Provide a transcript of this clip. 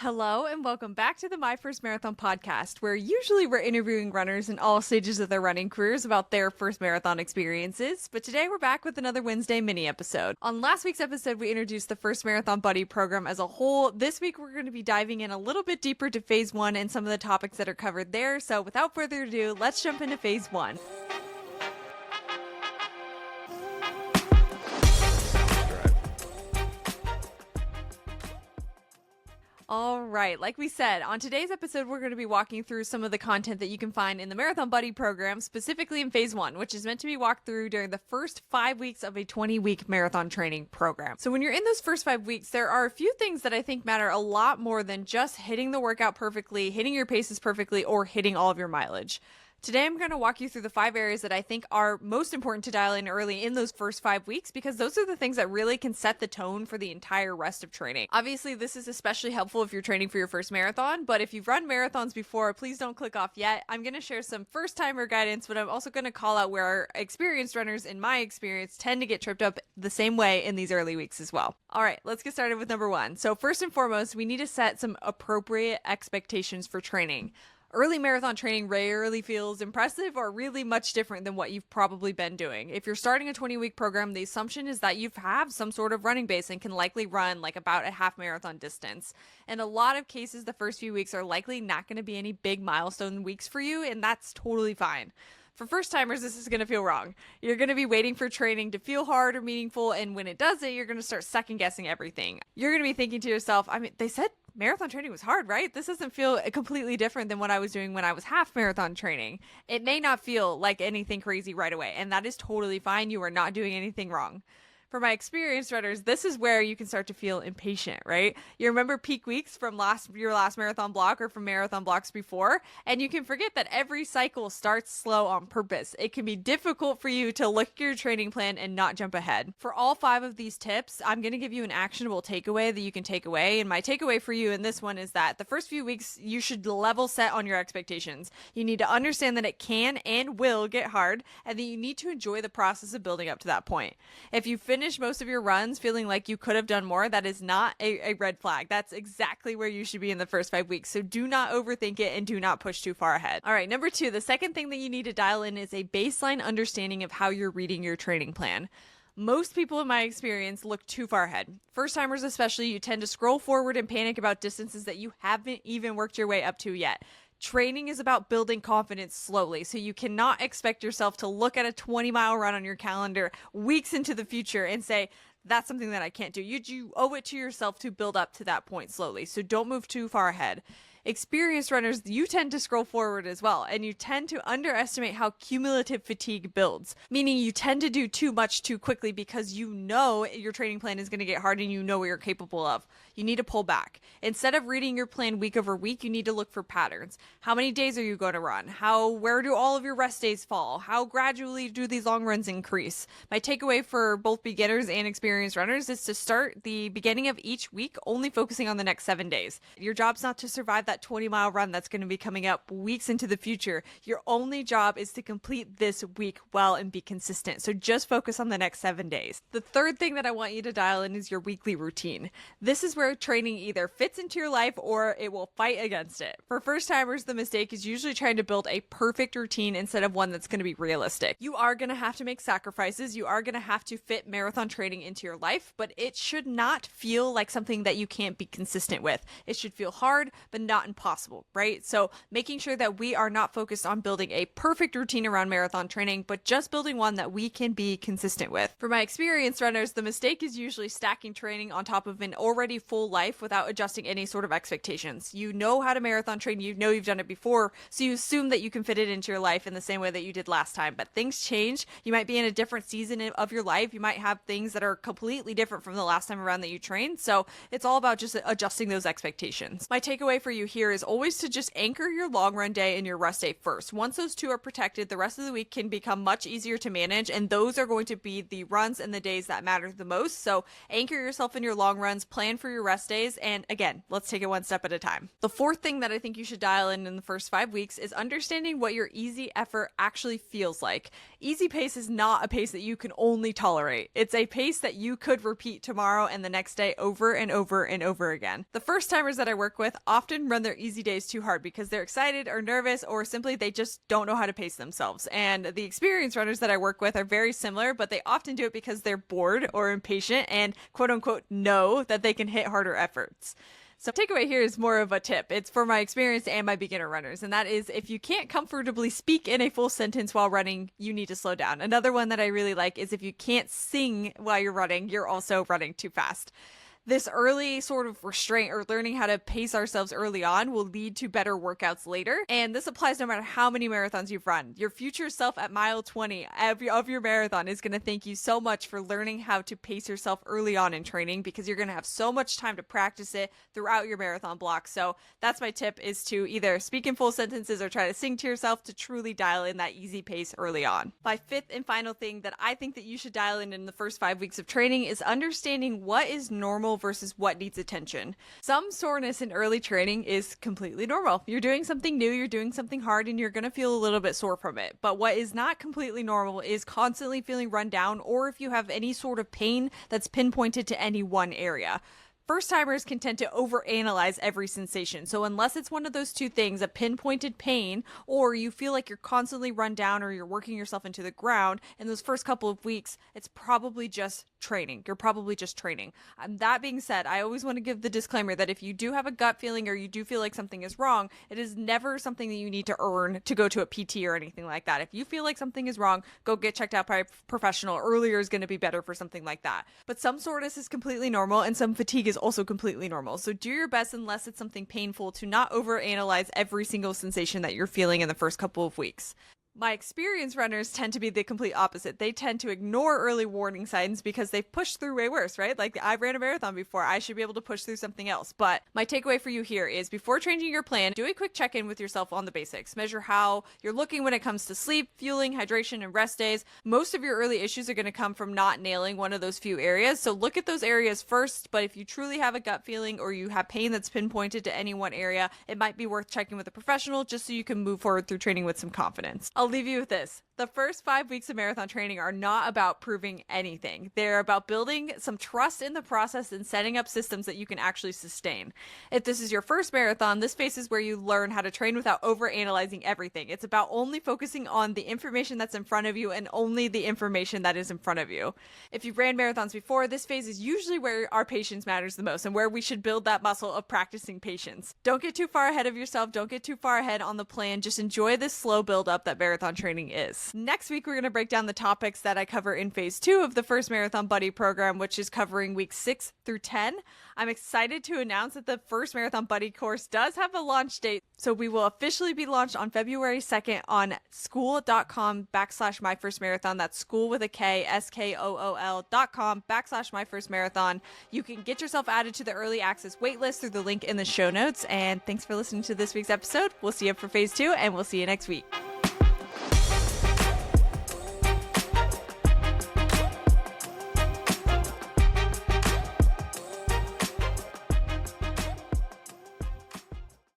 Hello and welcome back to the My First Marathon podcast, where usually we're interviewing runners in all stages of their running careers about their first marathon experiences. But today we're back with another Wednesday mini episode. On last week's episode, we introduced the First Marathon Buddy program as a whole. This week, we're going to be diving in a little bit deeper to phase one and some of the topics that are covered there. So without further ado, let's jump into phase one. All right, like we said, on today's episode, we're going to be walking through some of the content that you can find in the Marathon Buddy program, specifically in phase one, which is meant to be walked through during the first 5 weeks of a 20-week marathon training program. So when you're in those first 5 weeks, there are a few things that I think matter a lot more than just hitting the workout perfectly, hitting your paces perfectly, or hitting all of your mileage. Today, I'm going to walk you through the 5 areas that I think are most important to dial in early in those first 5 weeks, because those are the things that really can set the tone for the entire rest of training. Obviously, this is especially helpful if you're training for your first marathon, but if you've run marathons before, please don't click off yet. I'm going to share some first-timer guidance, but I'm also going to call out where our experienced runners, in my experience, tend to get tripped up the same way in these early weeks as well. All right, let's get started with number 1. So first and foremost, we need to set some appropriate expectations for training. Early marathon training rarely feels impressive or really much different than what you've probably been doing. If you're starting a 20-week program, the assumption is that you have some sort of running base and can likely run like about a half marathon distance. In a lot of cases, the first few weeks are likely not going to be any big milestone weeks for you, and that's totally fine. For first timers, this is going to feel wrong. You're going to be waiting for training to feel hard or meaningful, and when it doesn't, you're going to start second guessing everything. You're going to be thinking to yourself, they said marathon training was hard, right? This doesn't feel completely different than what I was doing when I was half marathon training. It may not feel like anything crazy right away, and that is totally fine. You are not doing anything wrong. For my experienced runners, this is where you can start to feel impatient, right? You remember peak weeks from your last marathon block or from marathon blocks before, and you can forget that every cycle starts slow on purpose. It can be difficult for you to look at your training plan and not jump ahead. For all 5 of these tips, I'm going to give you an actionable takeaway that you can take away, and my takeaway for you in this one is that the first few weeks, you should level set on your expectations. You need to understand that it can and will get hard, and that you need to enjoy the process of building up to that point. If you finish most of your runs feeling like you could have done more, that is not a red flag. That's exactly where you should be in the first 5 weeks. So do not overthink it and do not push too far ahead. All right, number 2, the second thing that you need to dial in is a baseline understanding of how you're reading your training plan. Most people in my experience look too far ahead. First timers especially, you tend to scroll forward and panic about distances that you haven't even worked your way up to yet. Training is about building confidence slowly, so you cannot expect yourself to look at a 20-mile run on your calendar weeks into the future and say, that's something that I can't do. You owe it to yourself to build up to that point slowly, so don't move too far ahead. Experienced runners, you tend to scroll forward as well, and you tend to underestimate how cumulative fatigue builds, meaning you tend to do too much too quickly because you know your training plan is going to get hard and you know what you're capable of. You need to pull back. Instead of reading your plan week over week, you need to look for patterns. How many days are you going to run? Where do all of your rest days fall? How gradually do these long runs increase? My takeaway for both beginners and experienced runners is to start the beginning of each week only focusing on the next 7 days. Your job's not to survive that 20-mile run that's going to be coming up weeks into the future. Your only job is to complete this week well and be consistent. So just focus on the next 7 days. The third thing that I want you to dial in is your weekly routine. This is where training either fits into your life or it will fight against it. For first timers, the mistake is usually trying to build a perfect routine instead of one that's going to be realistic. You are going to have to make sacrifices. You are going to have to fit marathon training into your life, but it should not feel like something that you can't be consistent with. It should feel hard, but not impossible, right? So making sure that we are not focused on building a perfect routine around marathon training, but just building one that we can be consistent with. For my experienced runners, the mistake is usually stacking training on top of an already full life without adjusting any sort of expectations. You know how to marathon train, you know you've done it before, so you assume that you can fit it into your life in the same way that you did last time, but things change. You might be in a different season of your life. You might have things that are completely different from the last time around that you trained, so it's all about just adjusting those expectations. My takeaway for you here is always to just anchor your long run day and your rest day first. Once those two are protected, the rest of the week can become much easier to manage, and those are going to be the runs and the days that matter the most. So anchor yourself in your long runs, plan for your rest days. And again, let's take it one step at a time. The fourth thing that I think you should dial in the first 5 weeks is understanding what your easy effort actually feels like. Easy pace is not a pace that you can only tolerate. It's a pace that you could repeat tomorrow and the next day over and over and over again. The first timers that I work with often run their easy days too hard because they're excited or nervous, or simply they just don't know how to pace themselves. And the experienced runners that I work with are very similar, but they often do it because they're bored or impatient and quote unquote know that they can hit harder efforts. So takeaway here is more of a tip. It's for my experienced and my beginner runners. And that is, if you can't comfortably speak in a full sentence while running, you need to slow down. Another one that I really like is if you can't sing while you're running, you're also running too fast. This early sort of restraint or learning how to pace ourselves early on will lead to better workouts later. And this applies no matter how many marathons you've run. Your future self at mile 20 of your marathon is going to thank you so much for learning how to pace yourself early on in training, because you're going to have so much time to practice it throughout your marathon block. So that's my tip, is to either speak in full sentences or try to sing to yourself to truly dial in that easy pace early on. My fifth and final thing that I think that you should dial in the first 5 weeks of training is understanding what is normal versus what needs attention. Some soreness in early training is completely normal. You're doing something new, you're doing something hard, and you're going to feel a little bit sore from it. But what is not completely normal is constantly feeling run down, or if you have any sort of pain that's pinpointed to any one area. First timers can tend to overanalyze every sensation. So unless it's one of those two things, a pinpointed pain, or you feel like you're constantly run down or you're working yourself into the ground in those first couple of weeks, it's probably just training. You're probably just training. That being said, I always want to give the disclaimer that if you do have a gut feeling or you do feel like something is wrong, it is never something that you need to earn to go to a PT or anything like that. If you feel like something is wrong, go get checked out by a professional. Earlier is going to be better for something like that. But some soreness is completely normal and some fatigue is also completely normal. So do your best, unless it's something painful, to not overanalyze every single sensation that you're feeling in the first couple of weeks. My experienced runners tend to be the complete opposite. They tend to ignore early warning signs because they've pushed through way worse, right? Like, I ran a marathon before. I should be able to push through something else. But my takeaway for you here is, before changing your plan, do a quick check-in with yourself on the basics. Measure how you're looking when it comes to sleep, fueling, hydration, and rest days. Most of your early issues are going to come from not nailing one of those few areas. So look at those areas first. But if you truly have a gut feeling or you have pain that's pinpointed to any one area, it might be worth checking with a professional just so you can move forward through training with some confidence. I'll leave you with this. The first 5 weeks of marathon training are not about proving anything. They're about building some trust in the process and setting up systems that you can actually sustain. If this is your first marathon, this phase is where you learn how to train without overanalyzing everything. It's about only focusing on the information that's in front of you and only the information that is in front of you. If you've ran marathons before, this phase is usually where our patience matters the most and where we should build that muscle of practicing patience. Don't get too far ahead of yourself. Don't get too far ahead on the plan. Just enjoy this slow build up that marathon training is. Next week, we're going to break down the topics that I cover in phase 2 of the first Marathon Buddy program, which is covering weeks 6 through 10. I'm excited to announce that the first Marathon Buddy course does have a launch date. So we will officially be launched on February 2nd on school.com/myfirstmarathon. That's school with a K, SKOOL.com/myfirstmarathon. You can get yourself added to the early access waitlist through the link in the show notes. And thanks for listening to this week's episode. We'll see you for phase 2 and we'll see you next week.